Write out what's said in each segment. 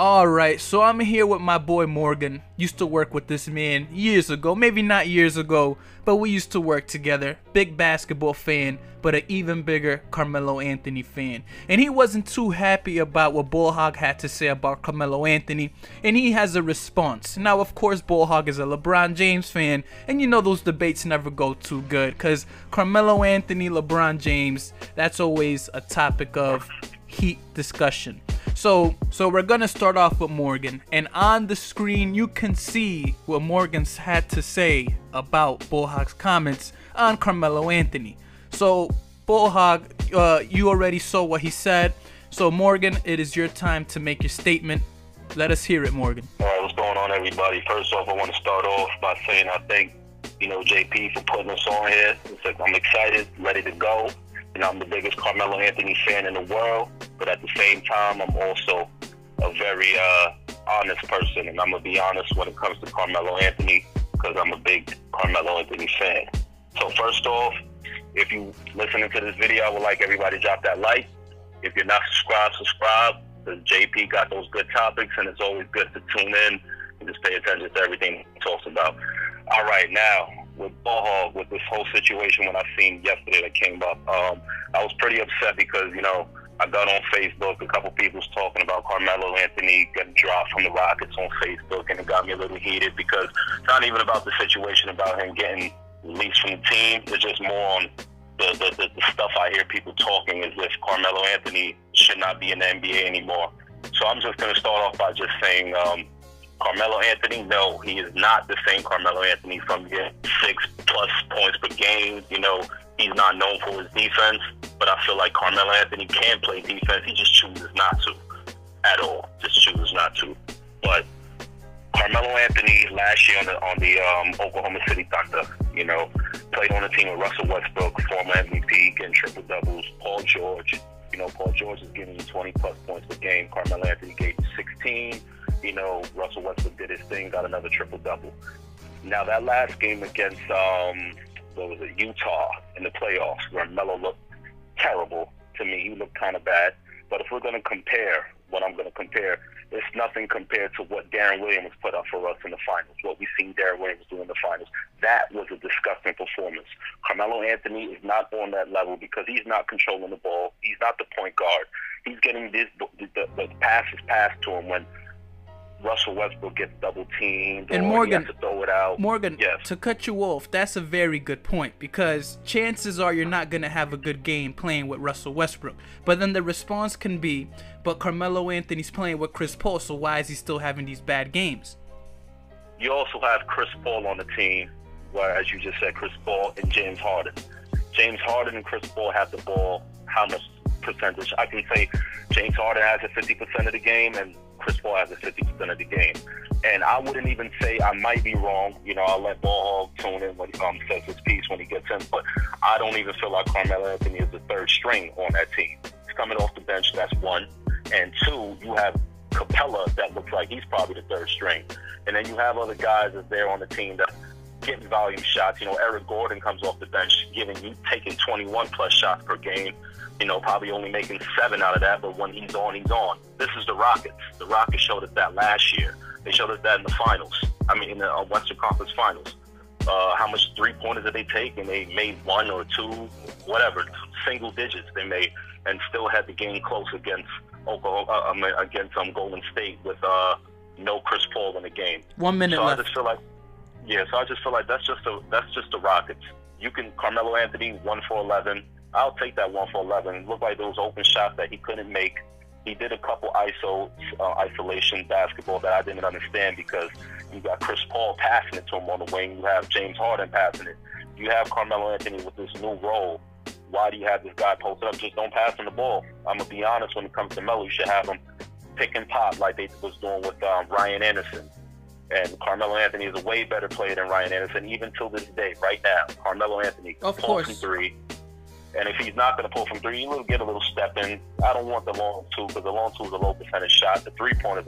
Alright, so I'm here with my boy Morgan. Used to work with this man years ago, maybe not years ago, but we used to work together. Big basketball fan, but an even bigger Carmelo Anthony fan. And he wasn't too happy about what Bullhog had to say about Carmelo Anthony, and he has a response. Now, of course, Bullhog is a LeBron James fan, and you know those debates never go too good, because Carmelo Anthony, LeBron James, that's always a topic of heat discussion. So we're gonna start off with Morgan, and on the screen you can see what Morgan's had to say about Bullhog's comments on Carmelo Anthony. So Bullhog, you already saw what he said. So Morgan, it is your time to make your statement. Let us hear it, Morgan. All right, what's going on, everybody? First off, I want to start off by saying I thank JP for putting us on here. I'm excited, ready to go. I'm the biggest Carmelo Anthony fan in the world, but at the same time, I'm also a very honest person, and I'm going to be honest when it comes to Carmelo Anthony because I'm a big Carmelo Anthony fan. So first off, if you listening to this video, I would like everybody to drop that like. If you're not subscribed, subscribe, because JP got those good topics, and it's always good to tune in and just pay attention to everything he talks about. All right, now, with Bullhog, with this whole situation when I seen yesterday that came up, I was pretty upset because, I got on Facebook, a couple people was talking about Carmelo Anthony getting dropped from the Rockets on Facebook, and it got me a little heated because it's not even about the situation about him getting released from the team. It's just more on the stuff I hear people talking as if Carmelo Anthony should not be in the NBA anymore. So I'm just going to start off by just saying, Carmelo Anthony, no, he is not the same Carmelo Anthony from getting 6+ points per game. He's not known for his defense, but I feel like Carmelo Anthony can play defense. He just chooses not to at all. Just chooses not to. But Carmelo Anthony last year on the Oklahoma City Thunder, played on the team with Russell Westbrook, former MVP, getting triple doubles. Paul George, Paul George is giving you 20+ points per game. Carmelo Anthony gave you 16. Russell Westbrook did his thing, got another triple-double. Now, that last game against, Utah in the playoffs, where Melo looked terrible to me. He looked kind of bad. But if we're going to compare, what I'm going to compare, it's nothing compared to what Darren Williams put up for us in the finals, what we've seen Darren Williams do in the finals. That was a disgusting performance. Carmelo Anthony is not on that level because he's not controlling the ball. He's not the point guard. He's getting the passes passed to him when Russell Westbrook gets double teamed, and or Morgan, he has to throw it out. Morgan, yes. To cut you off, that's a very good point, because chances are you're not going to have a good game playing with Russell Westbrook. But then the response can be, but Carmelo Anthony's playing with Chris Paul, so why is he still having these bad games? You also have Chris Paul on the team, where, as you just said, Chris Paul and James Harden. James Harden and Chris Paul have the ball, how much percentage? I can say James Harden has it 50% of the game, and Chris Paul has it 50% of the game. And I wouldn't even say, I might be wrong. I'll let Bullhog tune in when he says his piece when he gets in. But I don't even feel like Carmelo Anthony is the third string on that team. He's coming off the bench, that's one. And two, you have Capella that looks like he's probably the third string. And then you have other guys that's there on the team that getting volume shots. Eric Gordon comes off the bench taking 21+ shots per game. Probably only making 7 out of that, but when he's on, he's on. This is the Rockets. The Rockets showed us that last year. They showed us that in the finals. In the Western Conference Finals. How much 3-pointers did they take? And they made 1 or 2, whatever, single digits they made, and still had the game close against Golden State with no Chris Paul in the game. 1 minute left. I just feel like that's just the Rockets. Carmelo Anthony 1 for 11. I'll take that 1 for 11. It looked like those open shots that he couldn't make. He did a couple isolation basketball that I didn't understand because you got Chris Paul passing it to him on the wing. You have James Harden passing it. You have Carmelo Anthony with this new role. Why do you have this guy posted up? Just don't pass him the ball. I'm going to be honest, when it comes to Melo, you should have him pick and pop like they was doing with Ryan Anderson. And Carmelo Anthony is a way better player than Ryan Anderson, even till this day, right now. Carmelo Anthony pulls from 3. And if he's not going to pull from 3, you'll get a little step in. I don't want the long 2 because the long 2 is a low percentage shot. The 3-pointer is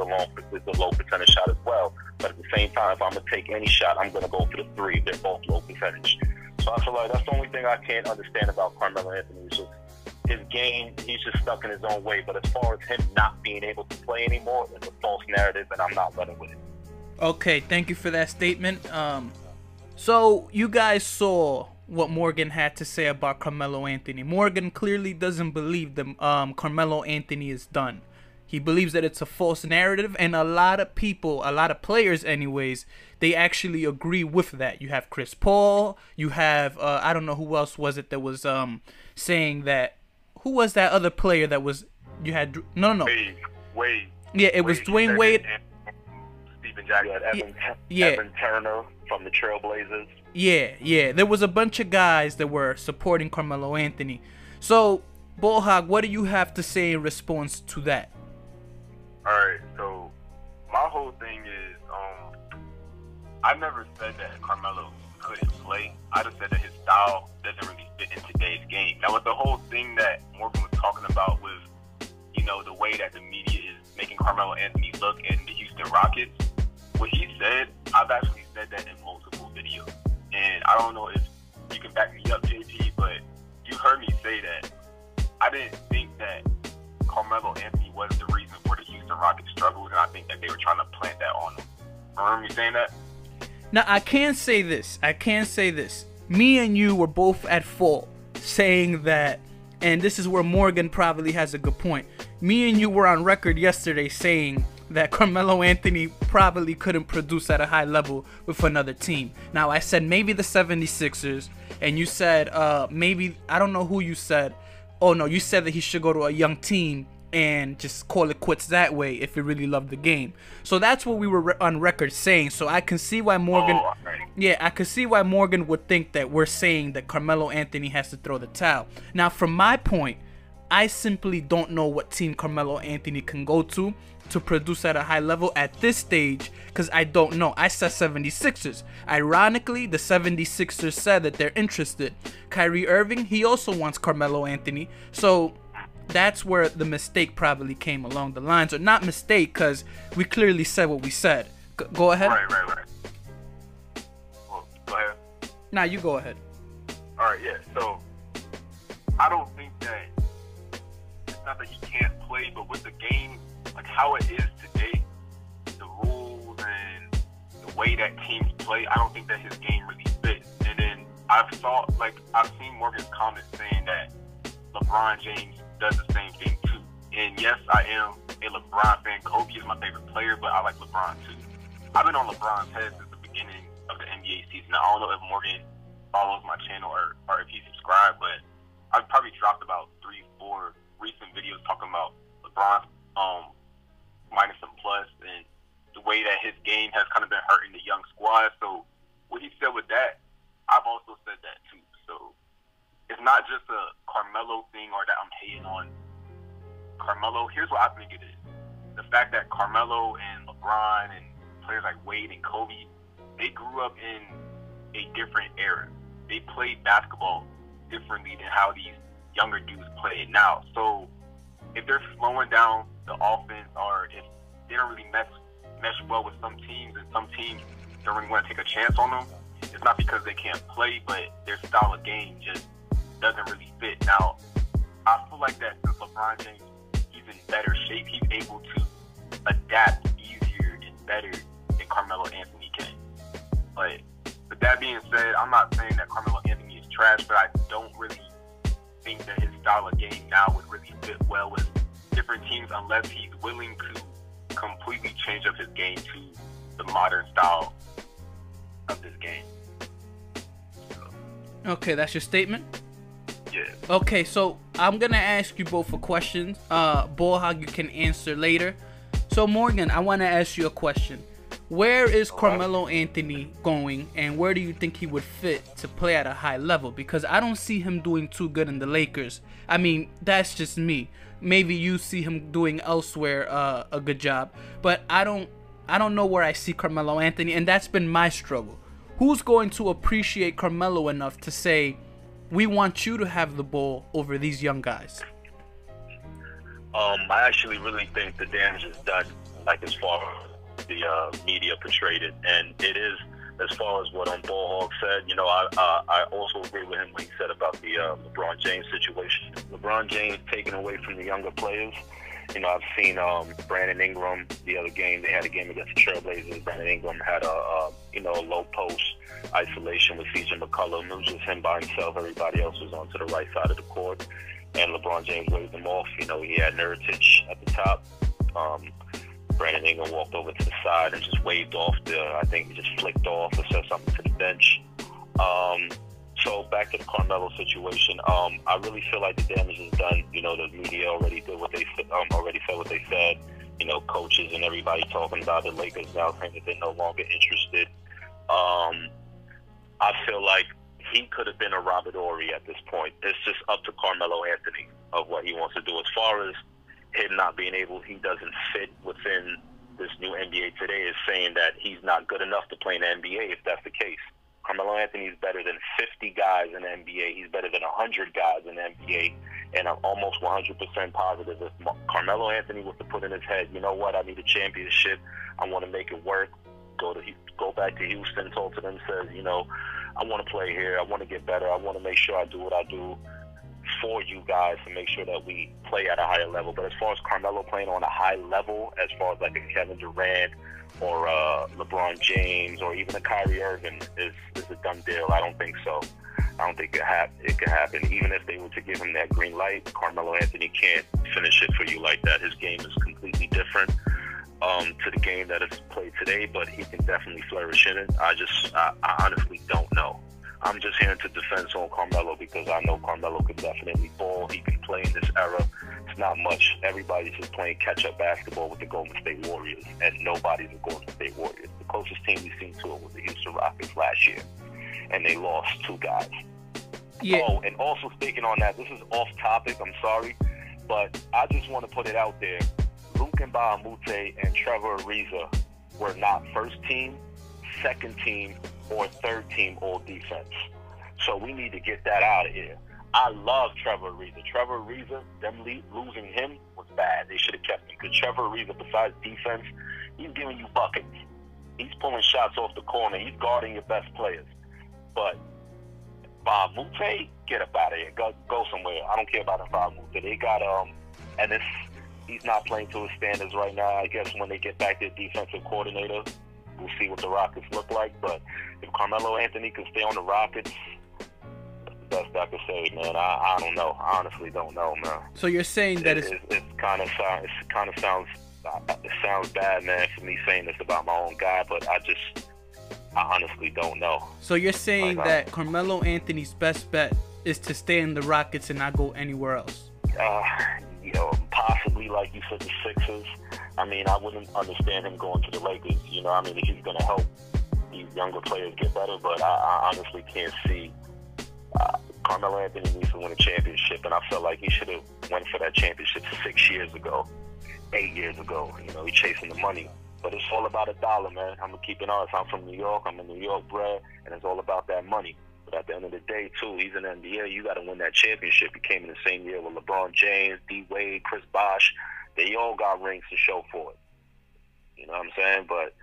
a low percentage shot as well. But at the same time, if I'm going to take any shot, I'm going to go for the 3. They're both low percentage. So I feel like that's the only thing I can't understand about Carmelo Anthony is just his game, he's just stuck in his own way. But as far as him not being able to play anymore, it's a false narrative, and I'm not running with it. Okay, thank you for that statement. So you guys saw what Morgan had to say about Carmelo Anthony. Morgan clearly doesn't believe that Carmelo Anthony is done. He believes that it's a false narrative, and a lot of people, a lot of players anyways, they actually agree with that. You have Chris Paul, you have, I don't know who else was it that was saying that, who was that other player that was, you had, no. Wade. Yeah, it was Dwayne Wade. Stephen Jackson, Evan Turner from the Trailblazers. Yeah, there was a bunch of guys that were supporting Carmelo Anthony. So, Bullhog, what do you have to say in response to that? Alright, so my whole thing is, I never said that Carmelo couldn't play. I just said that his style doesn't really fit in today's game. That was the whole thing that Morgan was talking about with, you know, the way that the media is making Carmelo Anthony look in the Houston Rockets. What he said, I've actually said that in multiple videos. And I don't know if you can back me up, JP, but you heard me say that I didn't think that Carmelo Anthony was the reason for the Houston Rockets struggled, and I think that they were trying to plant that on him. Remember me saying that? Now, I can say this. Me and you were both at fault saying that, and this is where Morgan probably has a good point. Me and you were on record yesterday saying that Carmelo Anthony probably couldn't produce at a high level with another team. Now, I said maybe the 76ers, and you said maybe, I don't know who you said. Oh, no, you said that he should go to a young team and just call it quits that way if he really loved the game. So that's what we were on record saying. So I can see why Morgan, I can see why Morgan would think that we're saying that Carmelo Anthony has to throw the towel. Now, from my point, I simply don't know what team Carmelo Anthony can go to produce at a high level at this stage, because I don't know. I said 76ers. Ironically, the 76ers said that they're interested. Kyrie Irving, he also wants Carmelo Anthony. So that's where the mistake probably came along the lines. Or not mistake, because we clearly said what we said. Go ahead. Right. Well, go ahead. Nah, you go ahead. Alright, yeah. So, I don't think that it's not that he can't play, but with the game, like how it is today, the rules and the way that teams play, I don't think that his game really fits. And then I've seen Morgan's comments saying that LeBron James does the same thing too. And yes, I am a LeBron fan. Kobe is my favorite player, but I like LeBron too. I've been on LeBron's head since the beginning of the NBA season. Now, I don't know if Morgan follows my channel or if he subscribed, but I've probably dropped about 3-4 recent videos talking about LeBron's minus some plus and the way that his game has kind of been hurting the young squad. So what he said with that, I've also said that too. So it's not just a Carmelo thing or that I'm hating on Carmelo. Here's what I think it is. The fact that Carmelo and LeBron and players like Wade and Kobe, they grew up in a different era. They played basketball differently than how these younger dudes play it now. So if they're slowing down the offense or if they don't really mesh well with some teams and some teams don't really want to take a chance on them, it's not because they can't play, but their style of game just doesn't really fit. Now, I feel like that since LeBron James, he's in better shape, he's able to adapt easier and better than Carmelo Anthony can. But with that being said, I'm not saying that Carmelo Anthony is trash, but I don't really think that his style of game now would really fit well with different teams unless he's willing to completely change up his game to the modern style of this game. Okay, that's your statement? Yeah. Okay, so I'm going to ask you both a question. Bullhog, you can answer later. So, Morgan, I want to ask you a question. Where is Carmelo Anthony going, and where do you think he would fit to play at a high level? Because I don't see him doing too good in the Lakers. I mean, that's just me. Maybe you see him doing elsewhere a good job, but I don't know where I see Carmelo Anthony, and that's been my struggle. Who's going to appreciate Carmelo enough to say, we want you to have the ball over these young guys? I actually really think the damage is done, like as far as the media portrayed it, and it is as far as what Ball Hog said, I also agree with him when he said about the LeBron James situation. LeBron James taken away from the younger players. I've seen Brandon Ingram the other game. They had a game against the Trailblazers. Brandon Ingram had a low post isolation with CJ McCollum. It was just him by himself. Everybody else was onto the right side of the court. And LeBron James waved him off. He had Nurkic at the top. Brandon Ingram walked over to the side and just waved off I think he just flicked off or said something to the bench. So back to the Carmelo situation. I really feel like the damage is done. The media already did what they already said what they said. Coaches and everybody talking about the Lakers now saying that they're no longer interested. I feel like he could have been a Robert Horry at this point. It's just up to Carmelo Anthony of what he wants to do. As far as him not being able, he doesn't fit within this new NBA today, is saying that he's not good enough to play in the NBA if that's the case. Carmelo Anthony is better than 50 guys in the NBA. He's better than 100 guys in the NBA. And I'm almost 100% positive if Carmelo Anthony was to put in his head, you know what, I need a championship. I want to make it work. Go back to Houston, talk to them, says, I want to play here. I want to get better. I want to make sure I do what I do for you guys to make sure that we play at a higher level. But as far as Carmelo playing on a high level, as far as like a Kevin Durant or LeBron James or even a Kyrie Irving is a done deal. I don't think so. I don't think it could happen. Even if they were to give him that green light, Carmelo Anthony can't finish it for you like that. His game is completely different to the game that is played today, but he can definitely flourish in it. I honestly don't know. I'm just here to defend on Carmelo because I know Carmelo can definitely ball. He can play in this era. It's not much. Everybody's just playing catch-up basketball with the Golden State Warriors, and nobody's the Golden State Warriors. The closest team we've seen to it was the Houston Rockets last year, and they lost 2 guys. Yeah. Oh, and also speaking on that, this is off topic, I'm sorry, but I just want to put it out there. Luke Mbamute and Trevor Ariza were not first team, second team, or third team all defense. So we need to get that out of here. I love Trevor Ariza. Trevor Ariza, them losing him was bad. They should have kept him because Trevor Ariza, besides defense, he's giving you buckets. He's pulling shots off the corner. He's guarding your best players. But Mbamute, get up out of here. Go somewhere. I don't care about Mbamute. They got and he's not playing to his standards right now. I guess when they get back their defensive coordinator, we'll see what the Rockets look like. But if Carmelo Anthony can stay on the Rockets, that's the best I can say, man. I don't know. I honestly don't know, man. So you're saying that it kind of sounds bad, man, for me saying this about my own guy, but I honestly don't know. So you're saying that Carmelo Anthony's best bet is to stay in the Rockets and not go anywhere else? Possibly, like you said, the Sixers. I mean, I wouldn't understand him going to the Lakers. If he's going to help these younger players get better, but I honestly can't see. Carmelo Anthony needs to win a championship, and I felt like he should have went for that championship 6 years ago, 8 years ago. He's chasing the money. But it's all about a dollar, man. I'm going to keep it honest. I'm from New York. I'm a New York bred, and it's all about that money. But at the end of the day, too, he's in the NBA. You got to win that championship. He came in the same year with LeBron James, D. Wade, Chris Bosh. They all got rings to show for it. You know what I'm saying? But,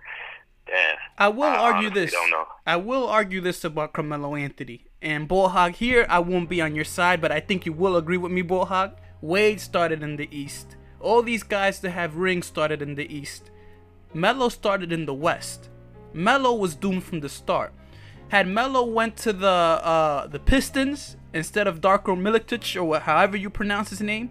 yeah. I will argue this. Don't know. I will argue this about Carmelo Anthony. And Bullhog, here I won't be on your side, but I think you will agree with me, Bullhog. Wade started in the East. All these guys that have rings started in the East. Melo started in the West. Melo was doomed from the start. Had Melo went to the Pistons instead of Darko Milicic, or however you pronounce his name,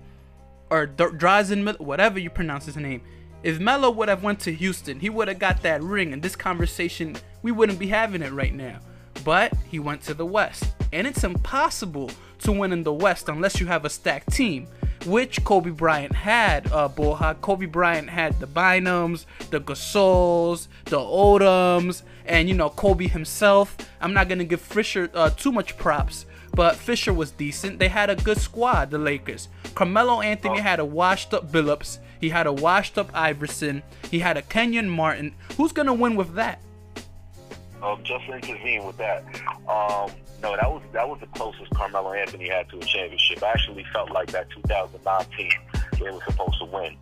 or Drazen, whatever you pronounce his name, if Melo would have went to Houston, he would have got that ring, and this conversation, we wouldn't be having it right now. But he went to the West, and it's impossible to win in the West unless you have a stacked team, which Kobe Bryant had. Bullhog. Kobe Bryant had the Bynums, the Gasols, the Odoms, and Kobe himself. I'm not gonna give Fisher too much props, but Fisher was decent. They had a good squad, the Lakers. Carmelo Anthony had a washed up Billups. He had a washed up Iverson. He had a Kenyon Martin. Who's gonna win with that? Just to intervene with that. No, that was the closest Carmelo Anthony had to a championship. I actually felt like that 2009 team, they were supposed to win.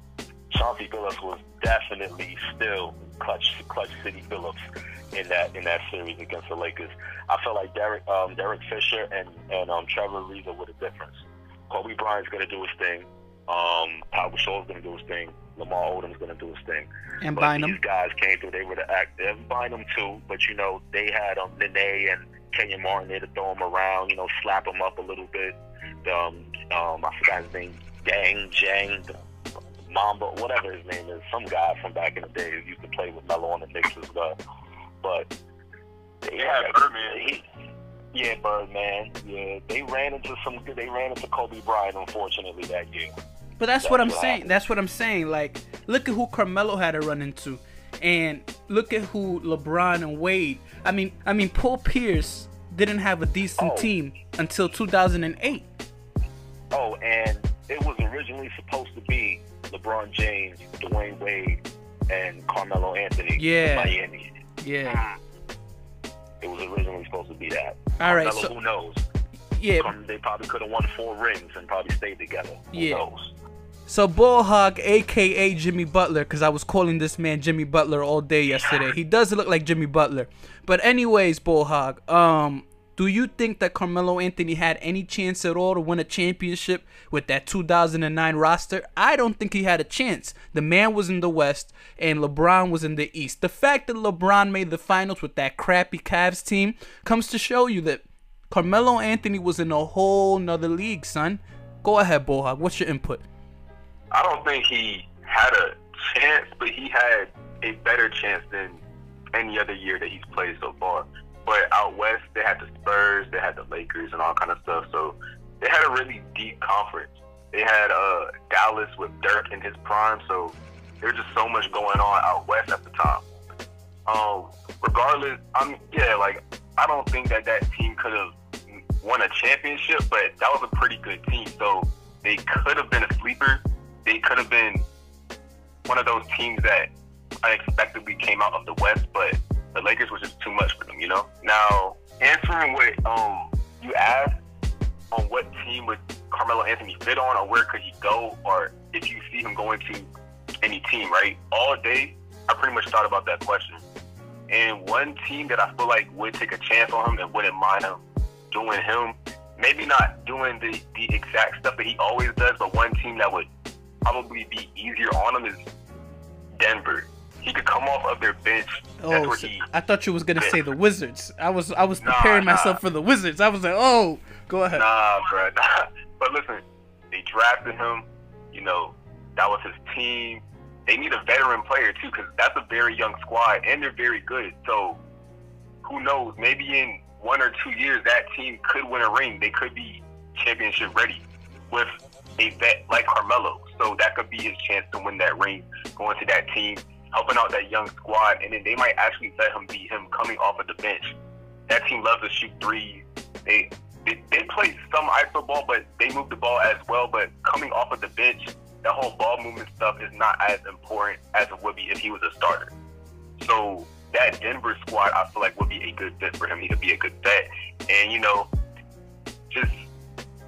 Chauncey Billups was definitely still clutch City Billups in that series against the Lakers. I felt like Derek Fisher and Trevor Ariza were the difference. Kobe Bryant's gonna do his thing. Pau Gasol's gonna do his thing. Lamar Odom's gonna do his thing. And but Bynum. These guys came through. They were the act. And Bynum too. But they had Nene and Kenyon Martin there to throw him around. Slap him up a little bit. I forgot his name. Jang, Mamba, whatever his name is. Some guy from back in the day who used to play with Melo on the Knicks as well. But they had Birdman. Yeah, Birdman. Yeah, they ran into Kobe Bryant, unfortunately, that year. But that's what I'm saying. Happened. That's what I'm saying. Like, look at who Carmelo had to run into, and look at who LeBron and Wade. I mean, Paul Pierce didn't have a decent team until 2008. Oh, and it was originally supposed to be LeBron James, Dwayne Wade, and Carmelo Anthony. Yeah. Miami. Yeah. It was originally supposed to be that. All right. Carmelo, So who knows? Yeah. They probably could have won 4 rings and probably stayed together. Who knows? So Ball Hog, aka Jimmy Butler, because I was calling this man Jimmy Butler all day yesterday. He does look like Jimmy Butler. But anyways, Ball Hog, do you think that Carmelo Anthony had any chance at all to win a championship with that 2009 roster? I don't think he had a chance. The man was in the West and LeBron was in the East. The fact that LeBron made the finals with that crappy Cavs team comes to show you that Carmelo Anthony was in a whole nother league, son. Go ahead, Ball Hog. What's your input? I don't think he had a chance, but he had a better chance than any other year that he's played so far. But out west, they had the Spurs, they had the Lakers, and all kind of stuff. So they had a really deep conference. They had Dallas with Dirk in his prime. So there's just so much going on out west at the time. Regardless, I don't think that team could have won a championship, but that was a pretty good team. So they could have been a sleeper. They could have been one of those teams that unexpectedly came out of the West, but the Lakers was just too much for them, Now, answering what you asked on what team would Carmelo Anthony fit on, or where could he go, or if you see him going to any team, right? All day, I pretty much thought about that question. And one team that I feel like would take a chance on him and wouldn't mind him doing him, maybe not doing the exact stuff that he always does, but one team that would probably be easier on him is Denver. He could come off of their bench. Oh, I thought you was gonna say the Wizards. I was preparing myself for the Wizards. I was like, oh, go ahead. Nah, bro. Nah. But listen, they drafted him. That was his team. They need a veteran player too, because that's a very young squad, and they're very good. So who knows? Maybe in 1 or 2 years, that team could win a ring. They could be championship ready with a vet like Carmelo. So that could be his chance to win that ring, going to that team, helping out that young squad, and then they might actually let him be him coming off of the bench. That team loves to shoot threes. They play some iso ball, but they move the ball as well. But coming off of the bench, that whole ball movement stuff is not as important as it would be if he was a starter. So that Denver squad, I feel like, would be a good fit for him. He could be a good vet, and just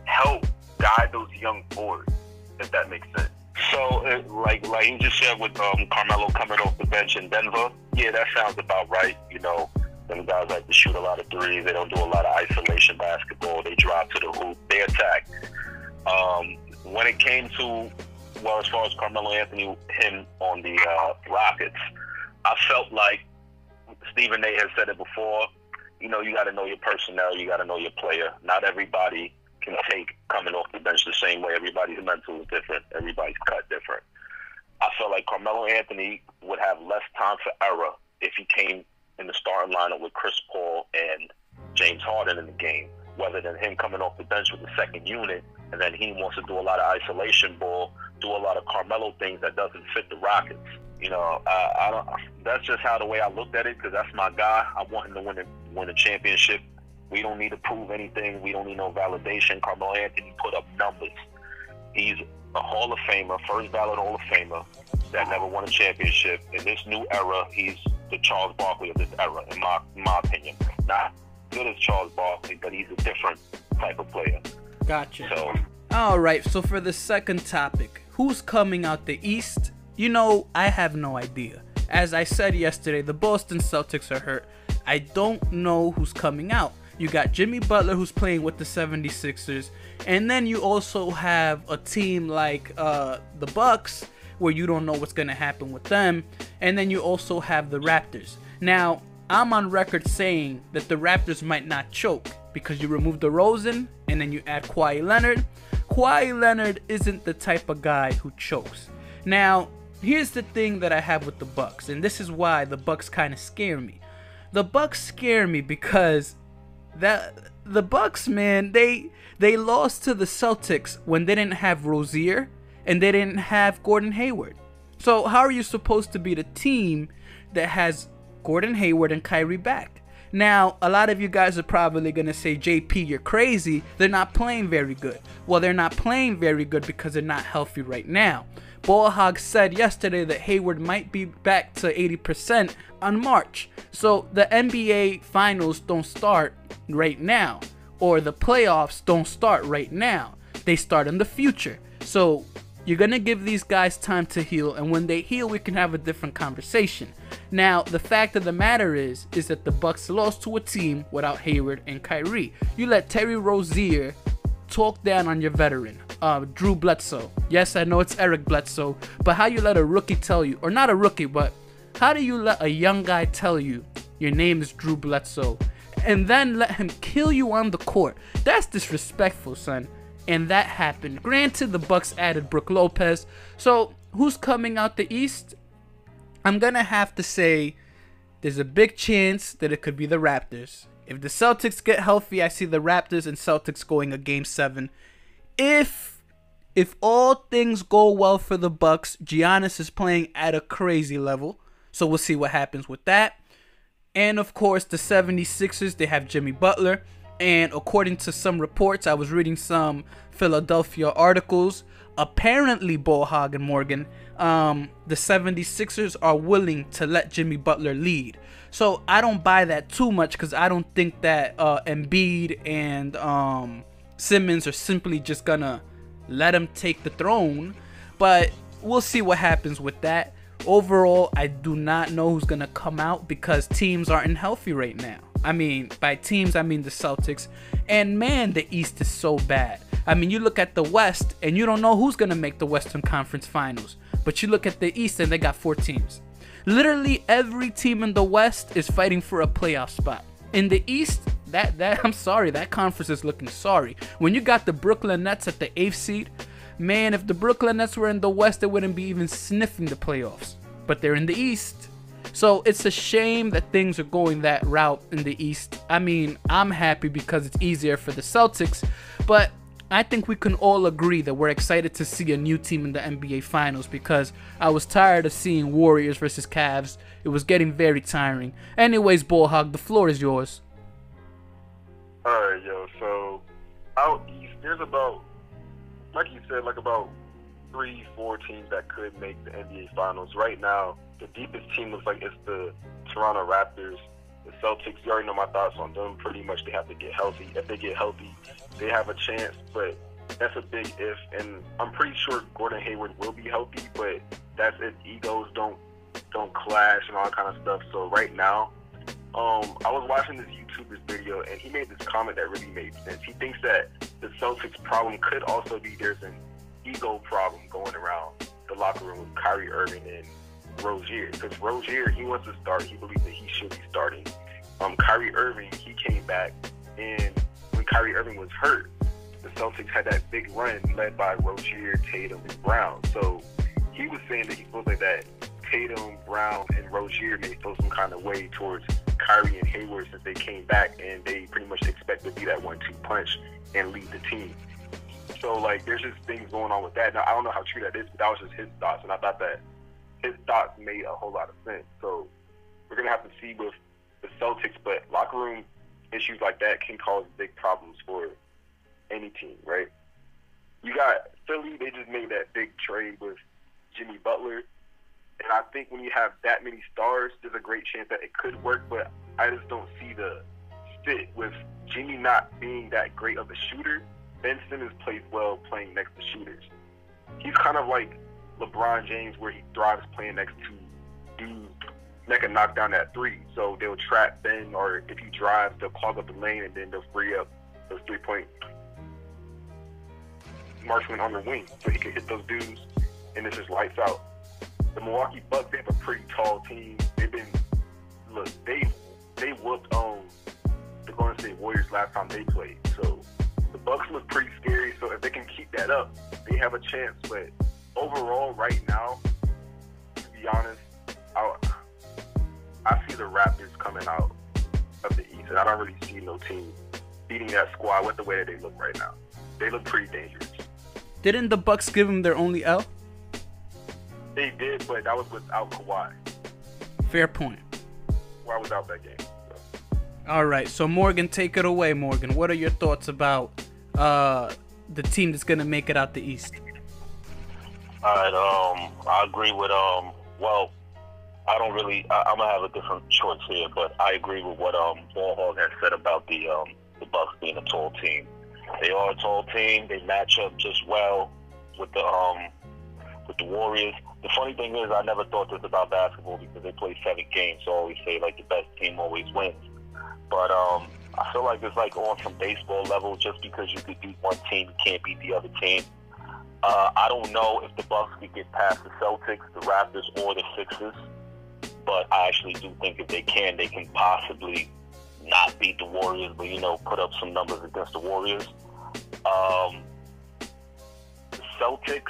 help guide those young forwards, if that makes sense. So, like you just said with Carmelo coming off the bench in Denver, yeah, that sounds about right. Them guys like to shoot a lot of threes. They don't do a lot of isolation basketball. They drive to the hoop. They attack. When it came to, as far as Carmelo Anthony, him on the Rockets, I felt like Stephen A. has said it before. You got to know your personnel. You got to know your player. Not everybody can take coming off the bench the same way. Everybody's mental is different. Everybody's cut different. I felt like Carmelo Anthony would have less time for error if he came in the starting lineup with Chris Paul and James Harden in the game, rather than him coming off the bench with the second unit, and then he wants to do a lot of isolation ball, do a lot of Carmelo things that doesn't fit the Rockets. I don't. That's just how the way I looked at it, because that's my guy. I want him to win a championship. We don't need to prove anything. We don't need no validation. Carmelo Anthony put up numbers. He's a Hall of Famer, first ballot Hall of Famer that never won a championship. In this new era, he's the Charles Barkley of this era, in my opinion. Not good as Charles Barkley, but he's a different type of player. Gotcha. So, all right, so for the second topic, who's coming out the East? I have no idea. As I said yesterday, the Boston Celtics are hurt. I don't know who's coming out. You got Jimmy Butler, who's playing with the 76ers, and then you also have a team like the Bucks, where you don't know what's going to happen with them, and then you also have the Raptors. Now, I'm on record saying that the Raptors might not choke because you remove DeRozan and then you add Kawhi Leonard. Kawhi Leonard isn't the type of guy who chokes. Now, here's the thing that I have with the Bucks, and this is why the Bucks kind of scare me. The Bucks scare me because the Bucks, man, they lost to the Celtics when they didn't have Rozier and they didn't have Gordon Hayward. So how are you supposed to be the team that has Gordon Hayward and Kyrie back? Now, a lot of you guys are probably going to say, JP, you're crazy. They're not playing very good. Well, they're not playing very good because they're not healthy right now. Ballhog said yesterday that Hayward might be back to 80% on March. So the NBA finals don't start right now, or the playoffs don't start right now. They start in the future. So you're going to give these guys time to heal, and when they heal, we can have a different conversation. Now, the fact of the matter is that the Bucks lost to a team without Hayward and Kyrie. You let Terry Rozier talk down on your veteran, Drew Bledsoe. Yes, I know it's Eric Bledsoe, but how you let a rookie tell you, or not a rookie, but how do you let a young guy tell you your name is Drew Bledsoe and then let him kill you on the court? That's disrespectful, son. And that happened. Granted, the Bucks added Brook Lopez. So who's coming out the East? I'm gonna have to say there's a big chance that it could be the Raptors. If the Celtics get healthy, I see the Raptors and Celtics going a Game 7. If all things go well for the Bucks, Giannis is playing at a crazy level. So we'll see what happens with that. And of course, the 76ers, they have Jimmy Butler. And according to some reports, I was reading some Philadelphia articles. Apparently, Ballhog and Morgan, the 76ers are willing to let Jimmy Butler lead. So I don't buy that too much because I don't think that Embiid and Simmons are simply just going to let him take the throne. But we'll see what happens with that. Overall, I do not know who's going to come out because teams aren't healthy right now. I mean, by teams, I mean the Celtics. And man, the East is so bad. I mean, you look at the West and you don't know who's going to make the Western Conference Finals. But you look at the East and they got 4 teams. Literally every team in the West is fighting for a playoff spot. In the East, I'm sorry, that conference is looking sorry. When you got the Brooklyn Nets at the 8th seed, man, if the Brooklyn Nets were in the West, they wouldn't be even sniffing the playoffs. But they're in the East. So it's a shame that things are going that route in the East. I mean, I'm happy because it's easier for the Celtics, but I think we can all agree that we're excited to see a new team in the NBA Finals because I was tired of seeing Warriors versus Cavs. It was getting very tiring. Anyways, Ballhog, the floor is yours. Alright, yo, so out East, there's about, like you said, like about 3-4 teams that could make the NBA Finals. Right now, the deepest team looks like it's the Toronto Raptors. The Celtics, you already know my thoughts on them. Pretty much they have to get healthy. If they get healthy, they have a chance, but that's a big if. And I'm pretty sure Gordon Hayward will be healthy, but that's if egos don't clash and all that kind of stuff. So right now, I was watching this YouTuber's video, and he made this comment that really made sense. He thinks that the Celtics problem could also be there's an ego problem going around the locker room with Kyrie Irving and Rozier, because Rozier, he wants to start. He believes that he should be starting. Kyrie Irving, he came back, and when Kyrie Irving was hurt, the Celtics had that big run led by Rozier, Tatum, and Brown. So he was saying that he feels like that Tatum, Brown, and Rozier may feel some kind of way towards Kyrie and Hayward since they came back, and they pretty much expect to be that 1-2 punch and lead the team. So, like, there's just things going on with that. Now, I don't know how true that is, but that was just his thoughts, and I thought that his thoughts made a whole lot of sense. So we're going to have to see with the Celtics, but locker room issues like that can cause big problems for any team, right? You got Philly, they just made that big trade with Jimmy Butler, and I think when you have that many stars, there's a great chance that it could work, but I just don't see the fit with Jimmy not being that great of a shooter. Ben Simmons plays well playing next to shooters. He's kind of like LeBron James, where he thrives playing next to dudes that can knock down that three. So they'll trap Ben, or if he drives, they'll clog up the lane, and then they'll free up those 3-point marksmen on the wing so he can hit those dudes, and it's just lights out. The Milwaukee Bucks, they have a pretty tall team. They whooped the Golden State Warriors last time they played. So the Bucks look pretty scary. So if they can keep that up, they have a chance. But overall, right now, to be honest, I see the Raptors coming out of the East, and I don't really see no team beating that squad with the way that they look right now. They look pretty dangerous. Didn't the Bucks give him their only L? They did, but that was without Kawhi. Fair point. Kawhi was out that game. So. All right, so Morgan, take it away, Morgan. What are your thoughts about the team that's going to make it out the East? All right, I agree with, well, I'm going to have a different choice here, but I agree with what Ball Hog has said about the Bucks being a tall team. They are a tall team. They match up just well with the Warriors. The funny thing is, I never thought this about basketball because they play 7 games, so I always say, like, the best team always wins. But I feel like it's like on some baseball level, just because you could beat one team, you can't beat the other team. I don't know if the Bucks could get past the Celtics, the Raptors, or the Sixers, but I actually do think if they can possibly not beat the Warriors, but, put up some numbers against the Warriors. The Celtics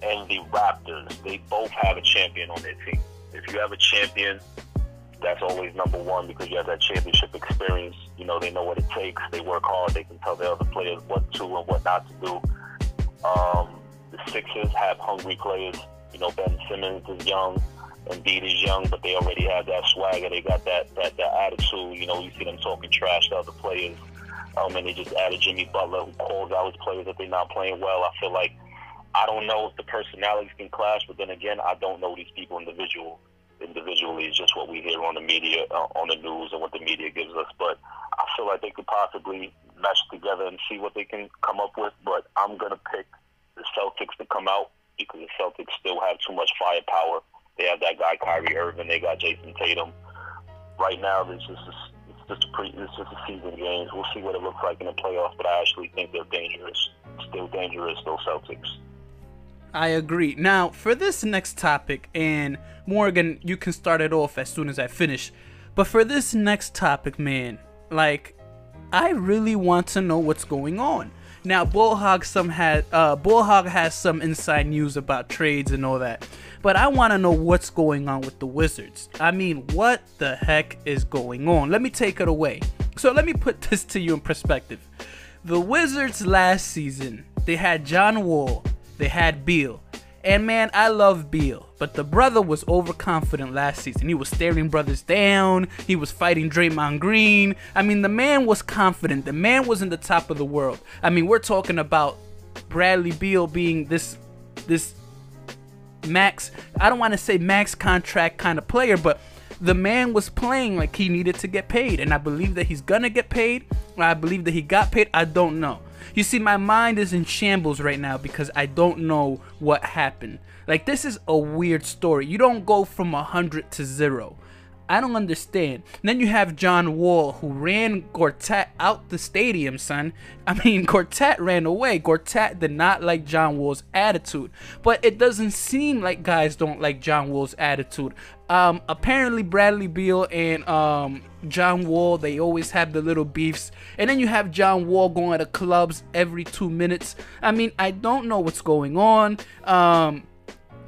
and the Raptors, they both have a champion on their team. If you have a champion, that's always number one because you have that championship experience. They know what it takes. They work hard. They can tell the other players what to and what not to do. The Sixers have hungry players. Ben Simmons is young. Embiid is young, but they already have that swagger. They got that attitude. You see them talking trash to other players. And they just added Jimmy Butler, who calls out his players if they're not playing well. I feel like, I don't know if the personalities can clash, but then again, I don't know these people individually. It's just what we hear on the media, on the news, and what the media gives us. But I feel like they could possibly mesh together and see what they can come up with. But I'm going to pick the Celtics to come out because the Celtics still have too much firepower. They have that guy Kyrie Irving. They got Jason Tatum. Right now, it's just a season games. We'll see what it looks like in the playoffs, but I actually think they're dangerous. Still dangerous, those Celtics. I agree. Now, for this next topic, and Morgan, you can start it off as soon as I finish. But for this next topic, man, I really want to know what's going on. Now, Bullhog has some inside news about trades and all that. But I want to know what's going on with the Wizards. I mean, what the heck is going on? Let me take it away. So let me put this to you in perspective. The Wizards last season, they had John Wall, they had Beal. And man, I love Beal, but the brother was overconfident last season. He was staring brothers down. He was fighting Draymond Green. I mean, the man was confident. The man was in the top of the world. I mean, we're talking about Bradley Beal being this max, I don't want to say max contract kind of player, but the man was playing like he needed to get paid, and I believe that he's gonna get paid. I believe that he got paid. I don't know. You see, my mind is in shambles right now because I don't know what happened. Like, this is a weird story. You don't go from 100 to 0. I don't understand. And then you have John Wall, who ran Gortat out the stadium, son. I mean, Gortat ran away. Gortat did not like John Wall's attitude. But it doesn't seem like guys don't like John Wall's attitude. Apparently, Bradley Beal and John Wall, they always have the little beefs. And then you have John Wall going to clubs every 2 minutes. I mean, I don't know what's going on.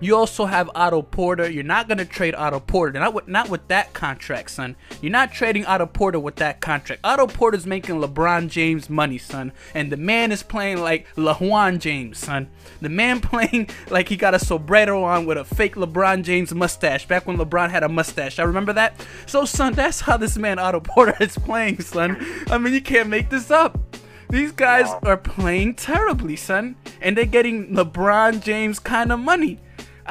You also have Otto Porter. You're not going to trade Otto Porter. Not with that contract, son. You're not trading Otto Porter with that contract. Otto Porter's making LeBron James money, son. And the man is playing like LeBron James, son. The man playing like he got a sombrero on with a fake LeBron James mustache. Back when LeBron had a mustache. I remember that? So, son, that's how this man Otto Porter is playing, son. I mean, you can't make this up. These guys are playing terribly, son. And they're getting LeBron James kind of money.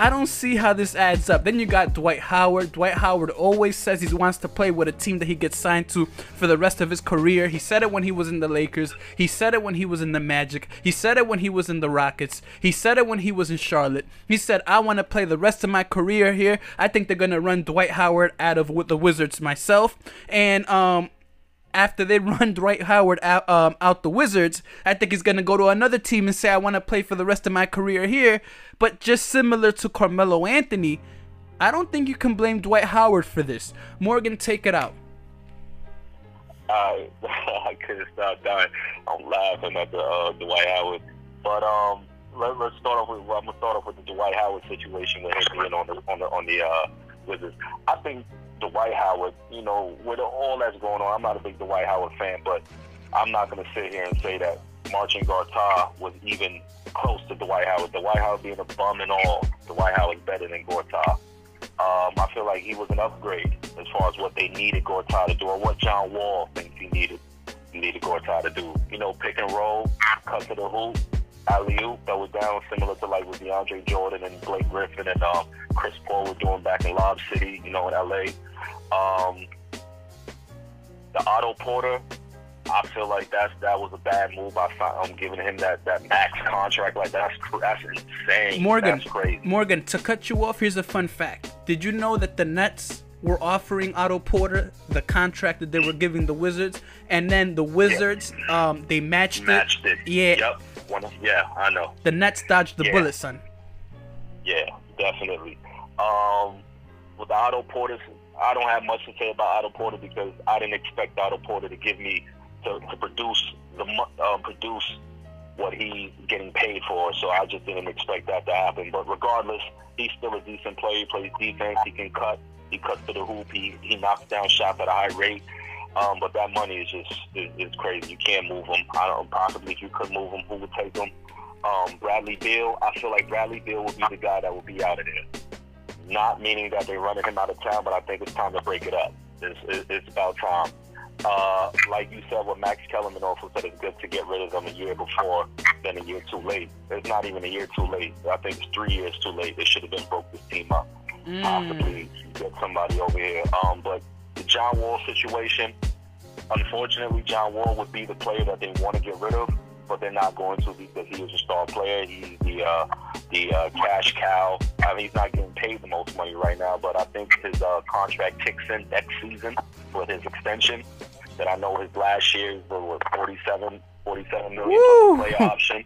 I don't see how this adds up. Then you got Dwight Howard. Dwight Howard always says he wants to play with a team that he gets signed to for the rest of his career. He said it when he was in the Lakers. He said it when he was in the Magic. He said it when he was in the Rockets. He said it when he was in Charlotte. He said, I want to play the rest of my career here. I think they're going to run Dwight Howard out of the Wizards myself. And after they run Dwight Howard out the Wizards, I think he's going to go to another team and say, I want to play for the rest of my career here. But just similar to Carmelo Anthony, I don't think you can blame Dwight Howard for this. Morgan, take it out. I couldn't stop dying. I'm laughing at the Dwight Howard. But let's start off with. Well, I'm gonna start off with the Dwight Howard situation with him being on the Wizards. I think Dwight Howard, you know, with all that's going on, I'm not a big Dwight Howard fan, but I'm not gonna sit here and say that Marcin Gortat was even close to Dwight Howard. Dwight Howard being a bum and all, Dwight Howard's better than Gortat. I feel like he was an upgrade as far as what they needed Gortat to do, or what John Wall thinks he needed Gortat to do. You know, pick and roll, cut to the hoop, alley-oop, that was down, similar to like with DeAndre Jordan and Blake Griffin and Chris Paul were doing back in Lob City, you know, in LA. The Otto Porter, I feel like that was a bad move. I'm giving him that max contract. Like that's insane. That's crazy. Morgan, to cut you off, here's a fun fact. Did you know that the Nets were offering Otto Porter the contract that they were giving the Wizards, and then the Wizards they matched it. Yeah. Yep. Yeah, I know. The Nets dodged the bullet, son. Yeah, definitely. With the Otto Porter, I don't have much to say about Otto Porter because I didn't expect Otto Porter to give me to produce what he's getting paid for. So I just didn't expect that to happen. But regardless, he's still a decent player. He plays defense. He can cut. He cuts to the hoop. He knocks down shots at a high rate. But that money is just crazy. You can't move him. Possibly if you could move him, who would take him? Bradley Beal. I feel like Bradley Beal would be the guy that would be out of there. Not meaning that they're running him out of town, but I think it's time to break it up. It's about time. Like you said, what Max Kellerman also said, it's good to get rid of them a year before than a year too late. It's not even a year too late. I think it's 3 years too late. They should have been broke this team up. Possibly get somebody over here. But the John Wall situation, unfortunately, John Wall would be the player that they want to get rid of, but they're not going to because he is a star player. He's the cash cow. I mean, he's not getting paid the most money right now, but I think his contract kicks in next season with his extension. That I know his last year was 47 million play option,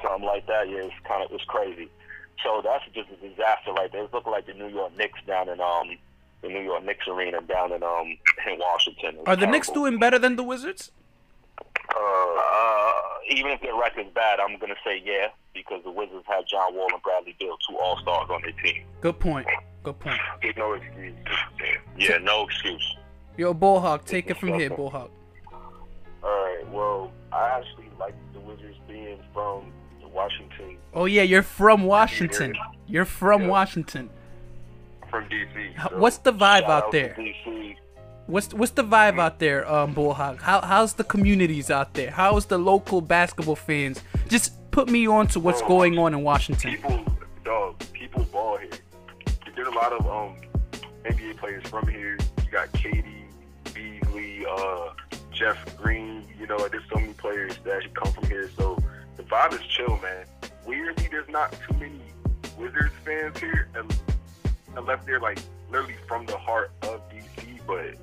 something like that. Yeah, it's crazy. So that's just a disaster right there. It's looking like the New York Knicks down in the New York Knicks arena down in Washington. Are the Knicks doing better than the Wizards? Even if their record's bad, I'm gonna say yeah, because the Wizards have John Wall and Bradley Beal, 2 All-Stars on their team. Good point. There's no excuse. Yeah, no excuse. Yo, Bullhawk, take it from here, Bullhawk. Alright, well, I actually like the Wizards being from Washington. Oh yeah, you're from Washington. You're from Washington. From DC. So what's the vibe Shout out there? DC. What's the vibe out there, Bullhawk? How's the communities out there? How's the local basketball fans? Just put me on to what's going on in Washington. People ball here. There's a lot of NBA players from here. You got Katie, Beasley, Jeff Green. You know, there's so many players that actually come from here. So the vibe is chill, man. Weirdly, there's not too many Wizards fans here, unless they're like literally from the heart of DC. But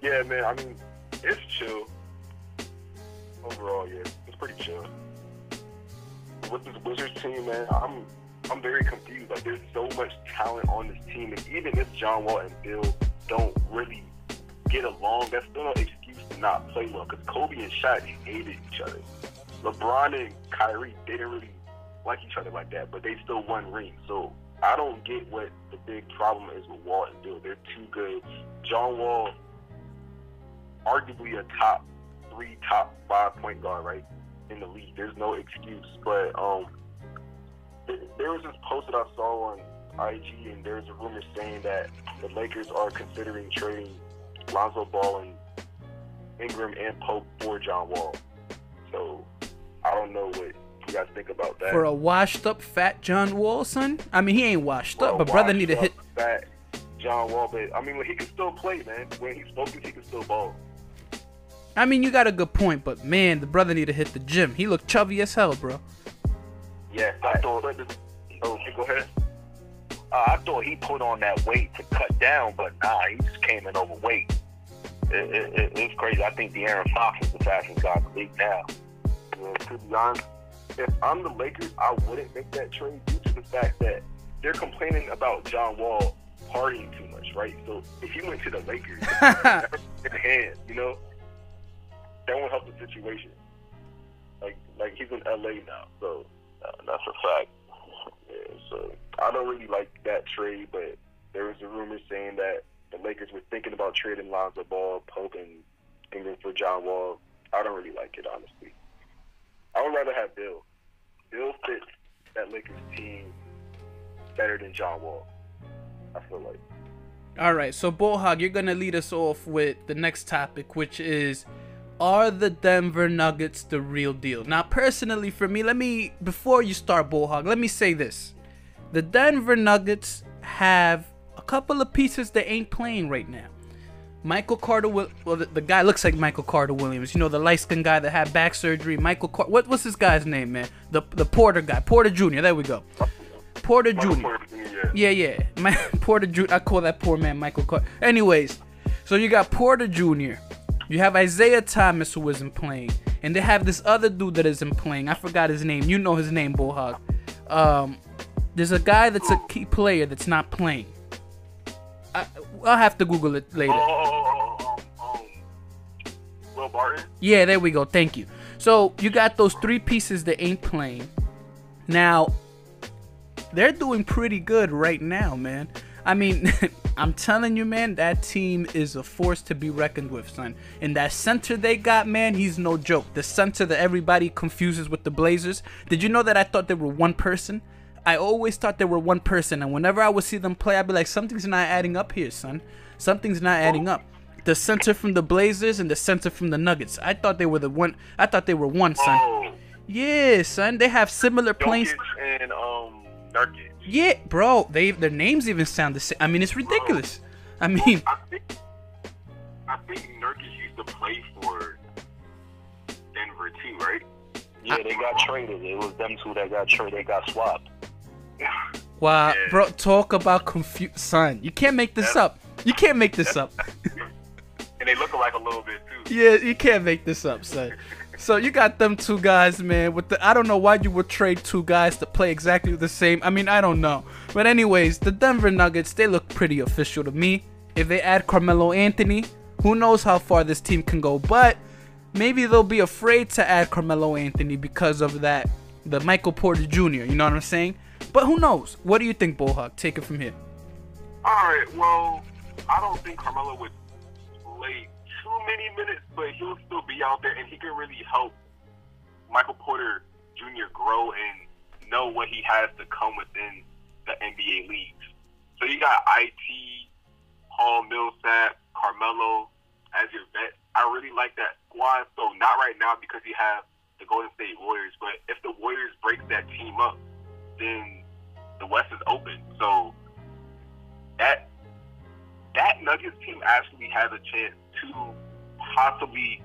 yeah, man, I mean, it's chill. Overall, yeah, it's pretty chill. With this Wizards team, man, I'm very confused. Like, there's so much talent on this team, and even if John Wall and Bill don't really get along, that's still no excuse to not play well. Because Kobe and Shaq hated each other. LeBron and Kyrie, they didn't really like each other like that, but they still won rings. So I don't get what the big problem is with Wall and Bill. They're too good. John Wall, arguably a top 3, top 5 point guard, right, in the league. There's no excuse. But there was this post that I saw on IG, and there's a rumor saying that the Lakers are considering trading Lonzo Ball and Ingram and Pope for John Wall. So I don't know what You guys think about that. For a washed up fat John Wall, son? I mean, he ain't washed up, but brother need to hit. Fat John Wall, but I mean, when he can still play, man. When he's focused, he can still ball. I mean, you got a good point, but man, the brother need to hit the gym. He looked chubby as hell, bro. Yeah, I thought. Oh, go ahead. I thought he put on that weight to cut down, but nah, he just came in overweight. It's crazy. I think De'Aaron Fox is the fastest guy in the league now. Yeah, to be honest, if I'm the Lakers, I wouldn't make that trade due to the fact that they're complaining about John Wall partying too much, right? So if he went to the Lakers, in hand, you know, that won't help the situation. Like he's in LA now, so That's a fact. yeah. So I don't really like that trade, but there was a rumor saying that the Lakers were thinking about trading Lonzo Ball, Pope, and Ingram for John Wall. I don't really like it, honestly. I would rather have Bill. Bill fits that Lakers team better than John Wall, I feel like. All right, so Bullhog, you're going to lead us off with the next topic, which is, are the Denver Nuggets the real deal? Now, personally, for me, before you start, Bullhog, let me say this. The Denver Nuggets have a couple of pieces that ain't playing right now. Michael Carter, the guy looks like Michael Carter Williams. You know, the light-skinned guy that had back surgery. What's this guy's name, man? The Porter guy. Porter Jr. There we go. Porter Jr. Yeah. Porter Jr. I call that poor man Michael Carter. Anyways, so you got Porter Jr. You have Isaiah Thomas, who isn't playing. And they have this other dude that isn't playing. I forgot his name. You know his name, Bullhog. There's a guy that's a key player that's not playing. I'll have to Google it later. Will Barton? Yeah, there we go. Thank you. So you got those three pieces that ain't playing. Now, they're doing pretty good right now, man. I mean, I'm telling you, man, that team is a force to be reckoned with, son. And that center they got, man, he's no joke. The center that everybody confuses with the Blazers. Did you know that I thought they were one person? I always thought they were one person, and whenever I would see them play, I'd be like, something's not adding up here, son. Something's not adding up. The center from the Blazers and the center from the Nuggets. I thought they were the one. I thought they were one, son. Oh. Yeah, son. They have similar plays. And Nurkic. Yeah, bro. Their names even sound the same. I mean, it's ridiculous. I mean, I think Nurkic used to play for Denver too, right? Yeah, they got traded. It was them two that got traded. They got swapped. wow, Yeah. bro. Talk about son. You can't make this up. You can't make this up. And they look alike a little bit too. Yeah, you can't make this up, son. So you got them two guys, man. I don't know why you would trade two guys to play exactly the same. I mean, I don't know. But anyways, the Denver Nuggets, they look pretty official to me. If they add Carmelo Anthony, who knows how far this team can go. But maybe they'll be afraid to add Carmelo Anthony because of that, the Michael Porter Jr., you know what I'm saying? But who knows? What do you think, Bullhawk? Take it from here. All right, well, I don't think Carmelo would play too many minutes, but he'll still be out there, and he can really help Michael Porter Jr. grow and know what he has to come within the NBA leagues. So you got IT, Paul Millsap, Carmelo as your vet. I really like that squad. So not right now because you have the Golden State Warriors, but if the Warriors break that team up, then the West is open. So that Nuggets team actually has a chance to possibly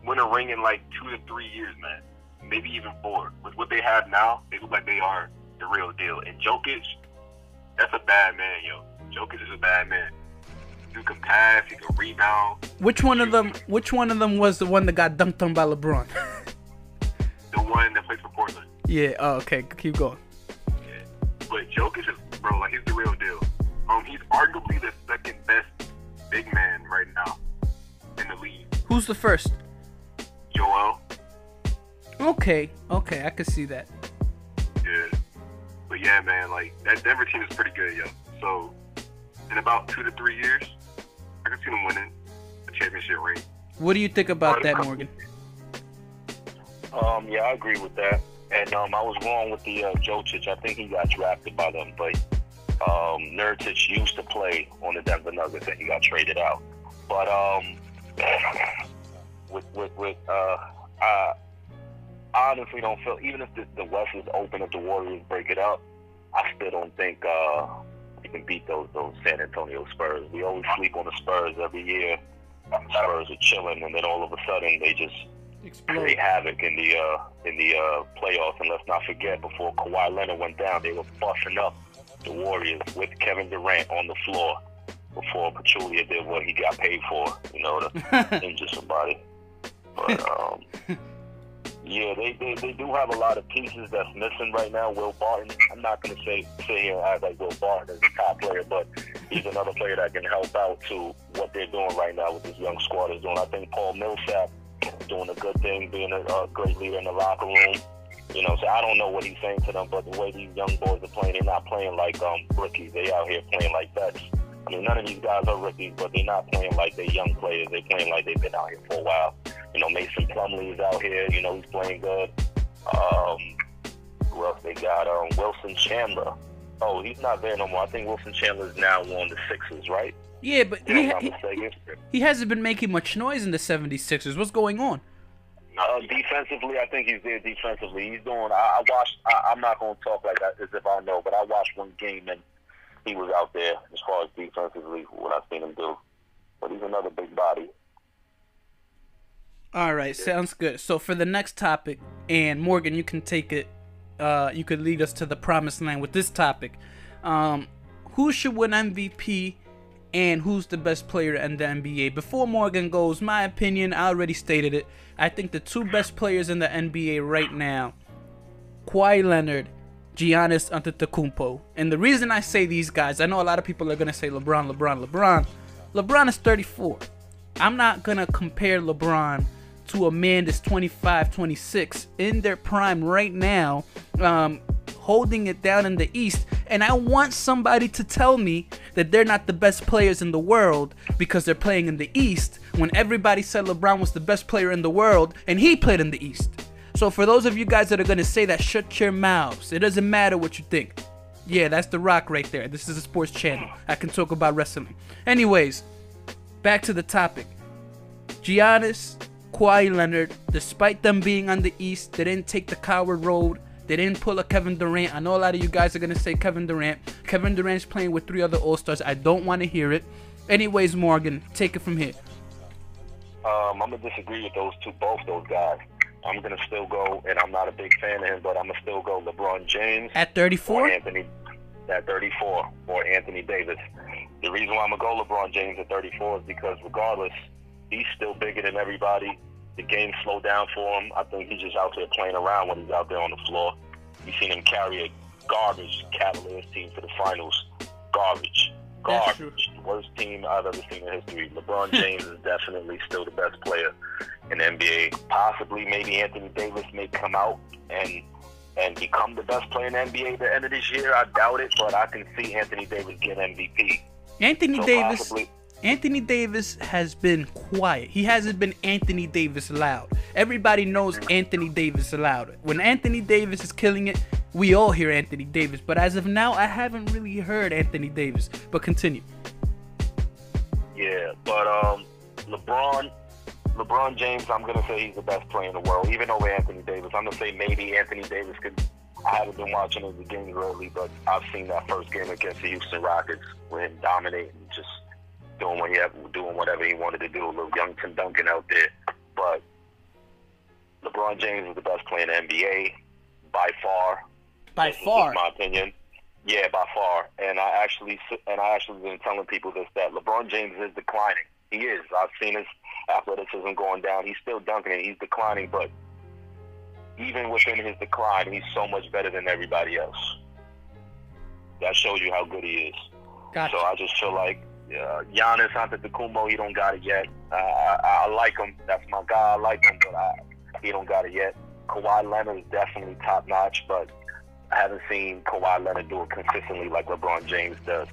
win a ring in like 2 to 3 years, man. Maybe even 4. With what they have now, they look like they are the real deal. And Jokic, that's a bad man, yo. Jokic is a bad man. He can pass, he can rebound. Which one of them was the one that got dunked on by LeBron? The one that plays for Portland. Yeah, oh, okay, keep going. Yeah. But Jokic is, bro, like, he's the real deal. He's arguably the second best big man right now in the league. Who's the first? Joel. Okay, I can see that. Yeah. But yeah, man, like, that Denver team is pretty good, yo. So, in about 2 to 3 years, I can see them winning the championship ring. What do you think about that, Morgan? Yeah, I agree with that. And I was wrong with the Jokic. I think he got drafted by them, but Nurkic used to play on the Denver Nuggets and he got traded out. But I I honestly don't feel, even if the West is open, if the Warriors break it up, I still don't think you can beat those San Antonio Spurs. We always sleep on the Spurs every year. Spurs are chilling, and then all of a sudden they just create havoc in the playoffs. And let's not forget, before Kawhi Leonard went down, they were busting up the Warriors with Kevin Durant on the floor before Pachulia did what he got paid for, to injure somebody. But yeah, they do have a lot of pieces that's missing right now. Will Barton, I'm not going to sit here and act like Will Barton is the top player, but he's another player that can help out to what they're doing right now with this young squad is doing. I think Paul Millsap is doing a good thing, being a great leader in the locker room. So I don't know what he's saying to them, but the way these young boys are playing, they're not playing like rookies. They out here playing like vets. I mean, none of these guys are rookies, but they're not playing like they're young players. They're playing like they've been out here for a while. Mason Plumlee is out here. He's playing good. Who else they got? Wilson Chandler. Oh, he's not there no more. I think Wilson Chandler is now on the Sixers, right? Yeah, but he hasn't been making much noise in the 76ers. What's going on? Defensively, I think he's there defensively. He's doing. I watched. I'm not going to talk like that as if I know, but I watched one game and he was out there as far as defensively, what I've seen him do. But he's another big body. All right, sounds good. So for the next topic, and Morgan, you can take it. You could lead us to the promised land with this topic. Who should win MVP, and who's the best player in the NBA? Before Morgan goes, my opinion, I already stated it. I think the two best players in the NBA right now, Kawhi Leonard, Giannis Antetokounmpo. And the reason I say these guys, I know a lot of people are going to say LeBron. LeBron is 34. I'm not going to compare LeBron to a man that's 25, 26 in their prime right now, holding it down in the East. And I want somebody to tell me that they're not the best players in the world because they're playing in the East when everybody said LeBron was the best player in the world and he played in the East. So for those of you guys that are going to say that, shut your mouths. It doesn't matter what you think. Yeah, that's The Rock right there. This is a sports channel. I can talk about wrestling. Anyways, back to the topic. Giannis, Kawhi Leonard, despite them being on the East, they didn't take the coward road. They didn't pull a Kevin Durant. I know a lot of you guys are going to say Kevin Durant. Kevin Durant's playing with 3 other All-Stars. I don't want to hear it. Anyways, Morgan, take it from here. I'm going to disagree with both those guys. I'm going to still go, and I'm not a big fan of him, but I'm going to still go LeBron James. At 34? At 34, or Anthony Davis. The reason why I'm going to go LeBron James at 34 is because regardless, he's still bigger than everybody. The game slowed down for him. I think he's just out there playing around when he's out there on the floor. You've seen him carry a garbage Cavaliers team to the finals. Garbage. The worst team I've ever seen in history. LeBron James is definitely still the best player in the NBA. Possibly, maybe Anthony Davis may come out and become the best player in the NBA at the end of this year. I doubt it, but I can see Anthony Davis get MVP. Anthony Davis has been quiet. He hasn't been Anthony Davis loud. Everybody knows Anthony Davis loud. When Anthony Davis is killing it, we all hear Anthony Davis. But as of now, I haven't really heard Anthony Davis. But continue. Yeah, but LeBron James, I'm going to say he's the best player in the world, even over Anthony Davis. I'm going to say maybe Anthony Davis could. I haven't been watching the games lately, but I've seen that first game against the Houston Rockets with him dominating, just doing whatever he wanted to do. A little young Tim Duncan out there. But LeBron James is the best player in the NBA by far. By far? Is my opinion. Yeah, by far. And I actually been telling people this, that LeBron James is declining. He is. I've seen his athleticism going down. He's still dunking and he's declining, but even within his decline, he's so much better than everybody else. That shows you how good he is. Gotcha. So I just feel like Giannis Antetokounmpo, he don't got it yet. I like him. That's my guy. I like him, but he don't got it yet. Kawhi Leonard is definitely top notch, but I haven't seen Kawhi Leonard do it consistently like LeBron James does.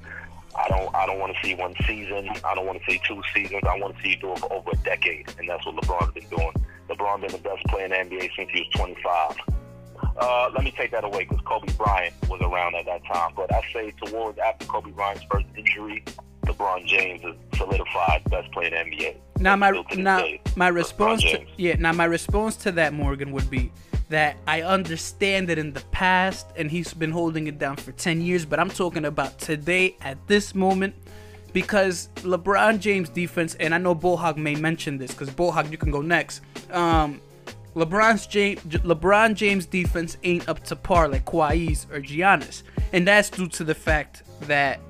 I don't want to see one season. I don't want to see 2 seasons. I want to see you do it for over a decade, and that's what LeBron's been doing. LeBron been the best player in the NBA since he was 25. Let me take that away because Kobe Bryant was around at that time. But I say towards after Kobe Bryant's first injury, LeBron James is solidified best player in the NBA. Now my response to that, Morgan, would be that I understand it in the past and he's been holding it down for 10 years, but I'm talking about today at this moment, because LeBron James defense, and I know Bohag may mention this, because Bohag, you can go next. LeBron James defense ain't up to par like Kawhi's or Giannis, and that's due to the fact that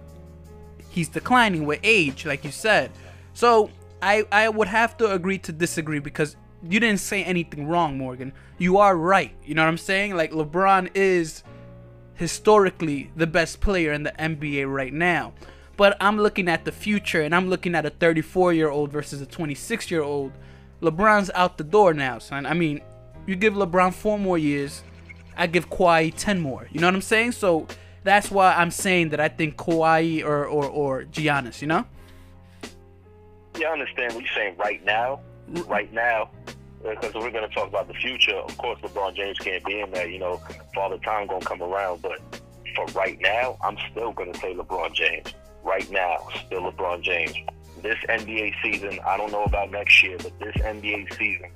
he's declining with age, like you said. So I would have to agree to disagree, because you didn't say anything wrong, Morgan. You are right. You know what I'm saying? Like, LeBron is historically the best player in the NBA right now. But I'm looking at the future, and I'm looking at a 34-year-old versus a 26-year-old. LeBron's out the door now, son. I mean, you give LeBron 4 more years, I give Kawhi 10 more. You know what I'm saying? So that's why I'm saying that I think Kawhi or Giannis, you know? Yeah, I understand what you're saying right now. Right now, because we're going to talk about the future. Of course, LeBron James can't be in there. You know, Father Time going to come around. But for right now, I'm still going to say LeBron James. Right now, still LeBron James. This NBA season, I don't know about next year, but this NBA season,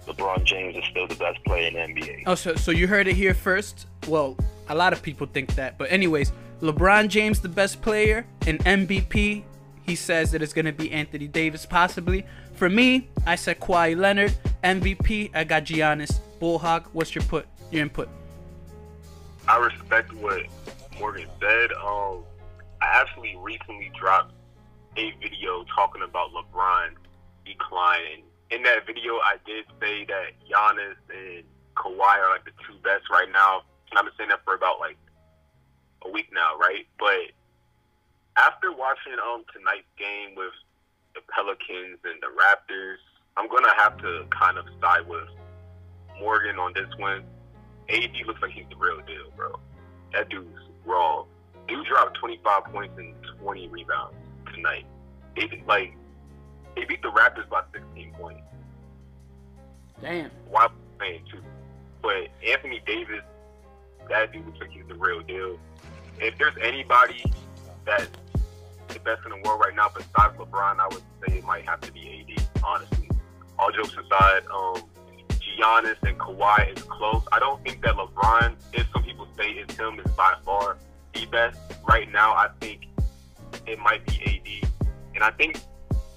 LeBron James is still the best player in the NBA. Oh, so you heard it here first? Well, a lot of people think that. But anyways, LeBron James the best player, and MVP, he says that it's going to be Anthony Davis possibly. For me, I said Kawhi Leonard. MVP, I got Giannis. Bullhawk, what's your input? I respect what Morgan said. I actually recently dropped a video talking about LeBron decline. In that video, I did say that Giannis and Kawhi are like the 2 best right now. And I've been saying that for about like a week now, right? But after watching tonight's game with the Pelicans and the Raptors, I'm going to have to kind of side with Morgan on this one. AD looks like he's the real deal, bro. That dude's raw. Dude dropped 25 points and 20 rebounds tonight. They beat the Raptors by 16 points. Damn. Why playing too? But Anthony Davis, that dude looks like he's the real deal. If there's anybody that's the best in the world right now besides LeBron, I would say it might have to be AD, honestly. All jokes aside, Giannis and Kawhi is close. I don't think that LeBron, if some people say it's him, is by far the best. Right now, I think it might be AD. And I think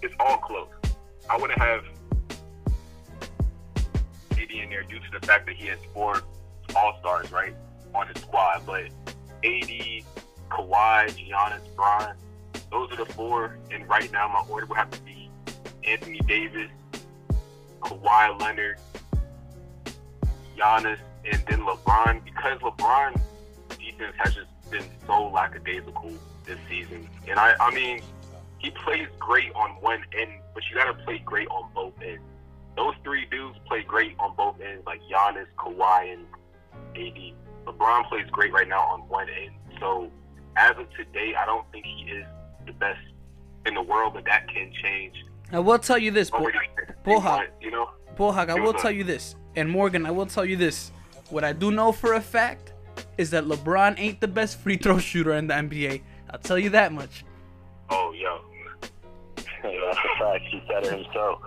it's all close. I wouldn't have AD in there due to the fact that he has 4 All-Stars, right, on his squad. But AD, Kawhi, Giannis, Bron, those are the 4. And right now, my order would have to be Anthony Davis, Kawhi Leonard, Giannis, and then LeBron. Because LeBron's defense has just been so lackadaisical this season. And I mean, he plays great on one end, but you got to play great on both ends. Those 3 dudes play great on both ends, like Giannis, Kawhi, and AD. LeBron plays great right now on one end. So as of today, I don't think he is the best in the world, but that can change. I will tell you this, Bullhawk. You know, Bullhawk, I will tell you this, and Morgan, I will tell you this. What I do know for a fact is that LeBron ain't the best free throw shooter in the NBA. I'll tell you that much. Oh, yo. That's a fact. He said it himself.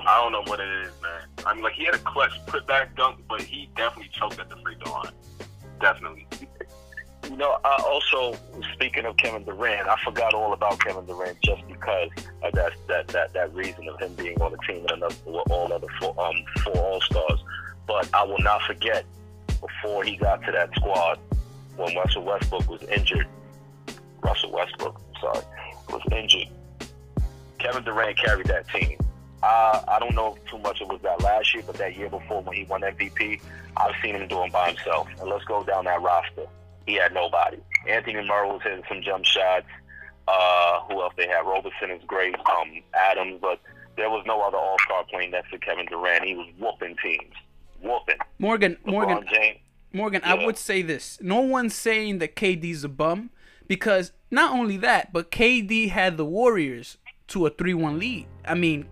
I don't know what it is, man. I mean, like, he had a clutch putback dunk, but he definitely choked at the free throw line. Definitely. You know, also, speaking of Kevin Durant, I forgot all about Kevin Durant just because of that reason of him being on the team and all other 4 All-Stars. But I will not forget, before he got to that squad, when Russell Westbrook was injured, Kevin Durant carried that team. I don't know too much it was that last year, but that year before when he won MVP, I've seen him doing by himself. And let's go down that roster. He had nobody. Anthony Murray was hitting some jump shots. Who else they had? Robertson is great. Adams, but there was no other All-Star playing next to Kevin Durant. He was whooping teams. Whooping. Morgan, Yeah. I would say this. No one's saying that KD's a bum, because not only that, but KD had the Warriors to a 3-1 lead. I mean,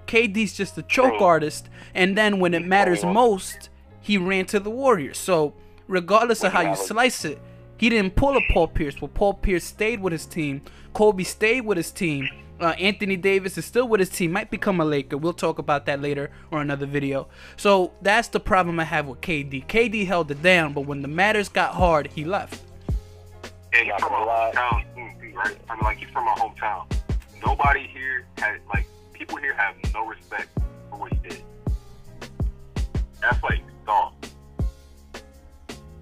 KD's just a choke artist, and then when it matters most, he ran to the Warriors. So regardless of how you slice it, he didn't pull a Paul Pierce. Well, Paul Pierce stayed with his team. Kobe stayed with his team. Anthony Davis is still with his team, might become a Laker. We'll talk about that later or another video. So that's the problem I have with KD. KD held it down, but when the matters got hard, he left. And he's from our hometown, right? I mean, like, he's from our hometown. Nobody here had, like, people here have no respect for what he did. That's like soft.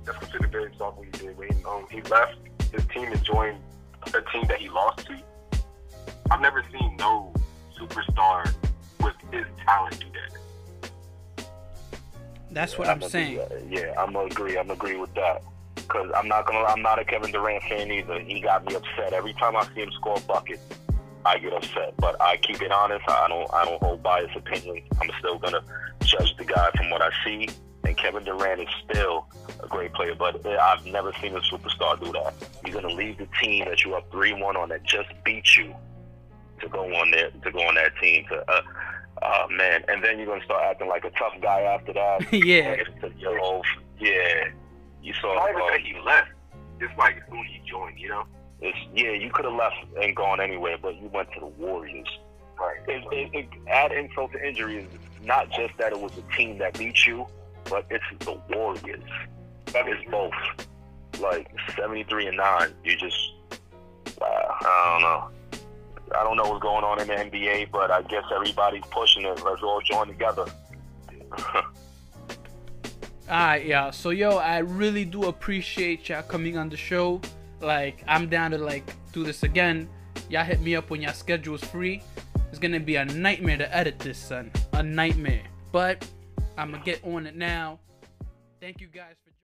That's considered very soft what he did. When he left his team and joined a team that he lost to. I've never seen no superstar with his talent do that. That's what I'm saying. Yeah, I'm gonna agree with that. Cause I'm not a Kevin Durant fan either. He got me upset every time I see him score a bucket. I get upset, but I keep it honest. I don't hold biased opinion. I'm still gonna judge the guy from what I see. And Kevin Durant is still a great player, but I've never seen a superstar do that. You're gonna leave the team that you up 3-1 on that just beat you to go on that team. Man, and then you're gonna start acting like a tough guy after that. Yeah. Yeah. You saw. Not even that he left. It's like who he joined, you know. You could have left and gone anywhere, but you went to the Warriors. Right. Add insult to injury is not just that it was a team that beat you, but it's the Warriors. It's both. Like 73-9. You just, I don't know. I don't know what's going on in the NBA, but I guess everybody's pushing it. Let's all join together. Alright, y'all. So, yo, I really do appreciate y'all coming on the show. Like, I'm down to, like, do this again. Y'all hit me up when y'all schedule is free. It's gonna be a nightmare to edit this, son. A nightmare. But I'm gonna get on it now. Thank you guys for